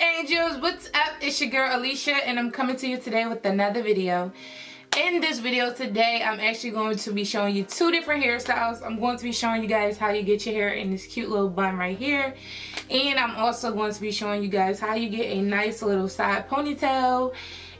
Hey angels, what's up? It's your girl Alicia and I'm coming to you today with another video. In this video today, I'm actually going to be showing you two different hairstyles. I'm going to be showing you guys how you get your hair in this cute little bun right here. And I'm also going to be showing you guys how you get a nice little side ponytail.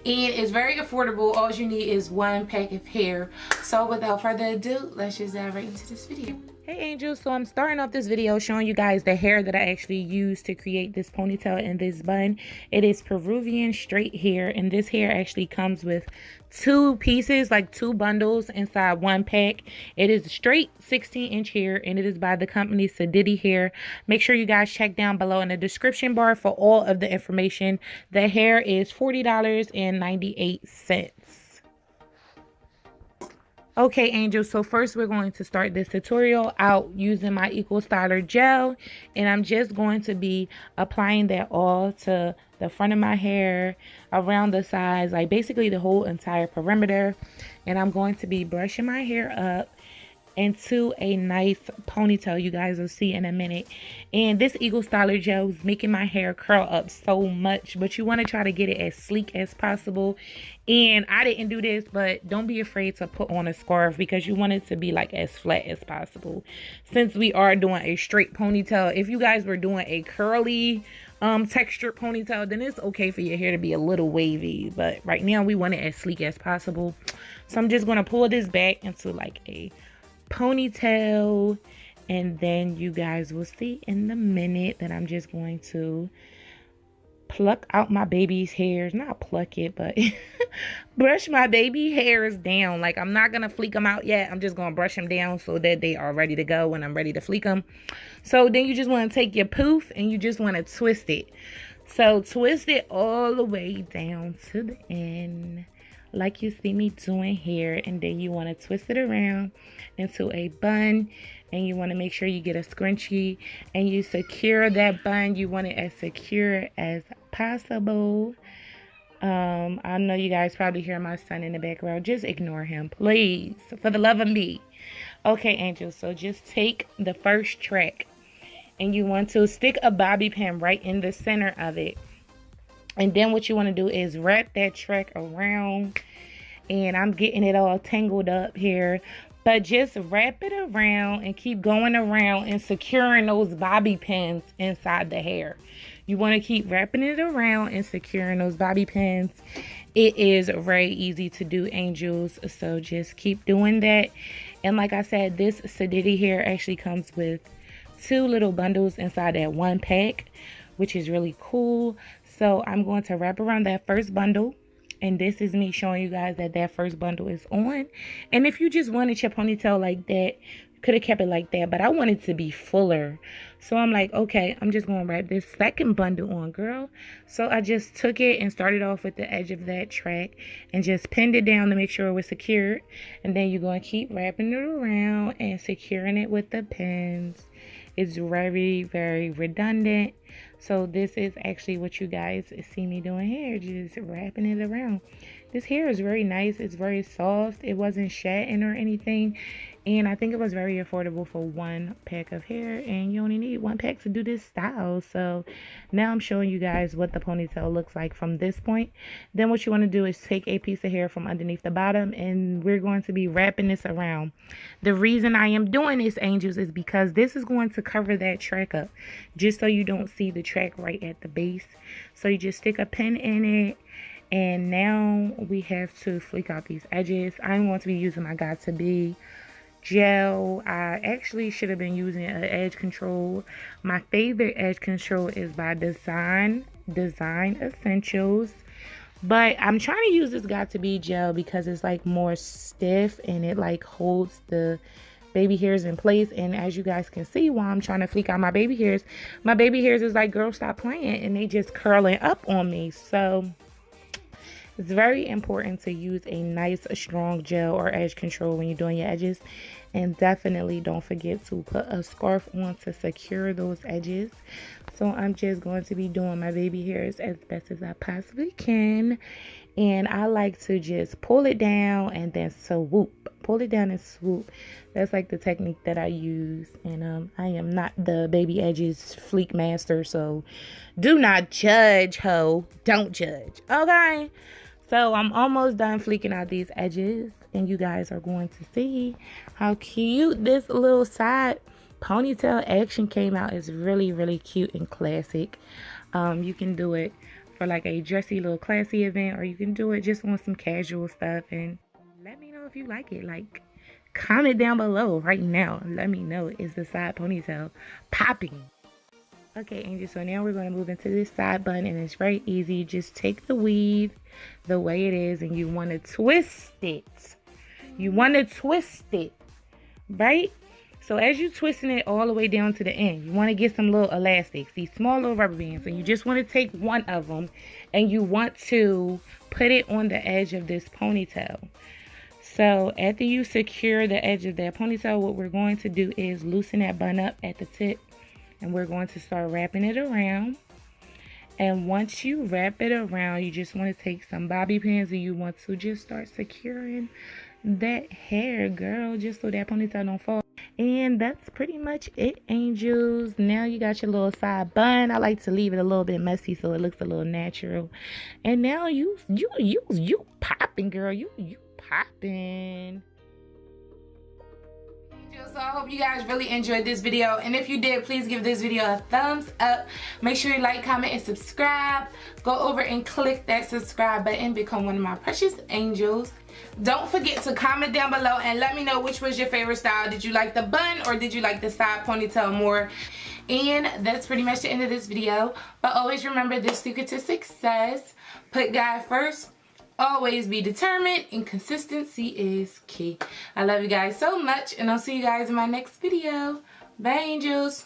And it's very affordable. All you need is one pack of hair. So without further ado, let's just dive right into this video. Hey angels, so I'm starting off this video showing you guys the hair that I actually used to create this ponytail and this bun. It is Peruvian straight hair, and this hair actually comes with two pieces, like two bundles inside one pack. It is straight 16-inch hair, and it is by the company Seditty hair. Make sure you guys check down below in the description bar for all of the information. The hair is $40.98. Okay angels, so first we're going to start this tutorial out using my Eco Styler gel, and I'm just going to be applying that all to the front of my hair, around the sides, like basically the whole entire perimeter. And I'm going to be brushing my hair up into a nice ponytail, you guys will see in a minute. And this Eco Styler gel is making my hair curl up so much, but you want to try to get it as sleek as possible. And I didn't do this, but don't be afraid to put on a scarf because you want it to be like as flat as possible, since we are doing a straight ponytail. If you guys were doing a curly textured ponytail, then it's okay for your hair to be a little wavy, but right now we want it as sleek as possible. So I'm just going to pull this back into like a ponytail, and then you guys will see in a minute that I'm just going to pluck out my baby's hairs. Not pluck it, but brush my baby hairs down. Like, I'm not gonna fleek them out yet. I'm just gonna brush them down so that they are ready to go when I'm ready to fleek them. So then you just want to take your poof and you just want to twist it. So twist it all the way down to the end, like you see me doing here, and then you want to twist it around into a bun, and you want to make sure you get a scrunchie and you secure that bun. You want it as secure as possible. I know you guys probably hear my son in the background. Just ignore him, please, for the love of me. Okay angels, so just take the first track and you want to stick a bobby pin right in the center of it. And then what you want to do is wrap that track around, and I'm getting it all tangled up here, but just wrap it around and keep going around and securing those bobby pins inside the hair. You want to keep wrapping it around and securing those bobby pins. It is very easy to do, angels, so just keep doing that. And like I said, this Seditty hair actually comes with two little bundles inside that one pack, which is really cool. So I'm going to wrap around that first bundle, and this is me showing you guys that that first bundle is on. And if you just wanted your ponytail like that, you could have kept it like that, but I wanted it to be fuller. So I'm like, okay, I'm just going to wrap this second bundle on, girl. So I just took it and started off with the edge of that track and just pinned it down to make sure it was secured. And then you're going to keep wrapping it around and securing it with the pins. It's very, very redundant. So this is actually what you guys see me doing here, just wrapping it around. This hair is very nice. It's very soft. It wasn't shedding or anything. And I think it was very affordable for one pack of hair. And you only need one pack to do this style. So now I'm showing you guys what the ponytail looks like from this point. Then what you want to do is take a piece of hair from underneath the bottom, and we're going to be wrapping this around. The reason I am doing this, angels, is because this is going to cover that track up, just so you don't see the track right at the base. So you just stick a pin in it. And now we have to fleek out these edges. I'm going to be using my Got To Be gel. I actually should have been using an edge control. My favorite edge control is by Design Essentials. But I'm trying to use this Got To Be gel because it's like more stiff and it like holds the baby hairs in place. And as you guys can see, while I'm trying to fleek out my baby hairs is like, girl, stop playing, and they just curling up on me. So it's very important to use a nice strong gel or edge control when you're doing your edges. And definitely don't forget to put a scarf on to secure those edges. So I'm just going to be doing my baby hairs as best as I possibly can. And I like to just pull it down and then swoop. Pull it down and swoop. That's like the technique that I use. And I am not the baby edges fleek master, so do not judge, ho. Don't judge, okay? So I'm almost done fleeking out these edges, and you guys are going to see how cute this little side ponytail action came out. It's really, really cute and classic. You can do it for like a dressy little classy event, or you can do it just on some casual stuff. And let me know if you like it. Like, comment down below right now. Let me know, is the side ponytail popping? Okay, Angel, so now we're going to move into this side bun, and it's very easy. Just take the weave the way it is, and you want to twist it. You want to twist it, right? So as you're twisting it all the way down to the end, you want to get some little elastics, these small little rubber bands, and you just want to take one of them, and you want to put it on the edge of this ponytail. So after you secure the edge of that ponytail, what we're going to do is loosen that bun up at the tip, and we're going to start wrapping it around. And once you wrap it around, you just want to take some bobby pins, and you want to just start securing that hair, girl, just so that ponytail don't fall. And that's pretty much it, angels. Now you got your little side bun. I like to leave it a little bit messy so it looks a little natural. And now you popping, girl. You popping. So I hope you guys really enjoyed this video, and if you did, please give this video a thumbs up. Make sure you like, comment, and subscribe. Go over and click that subscribe button, become one of my precious angels. Don't forget to comment down below and let me know which was your favorite style. Did you like the bun or did you like the side ponytail more? And that's pretty much the end of this video, but always remember the secret to success: put God first, always be determined, and consistency is key. I love you guys so much, and I'll see you guys in my next video. Bye, angels.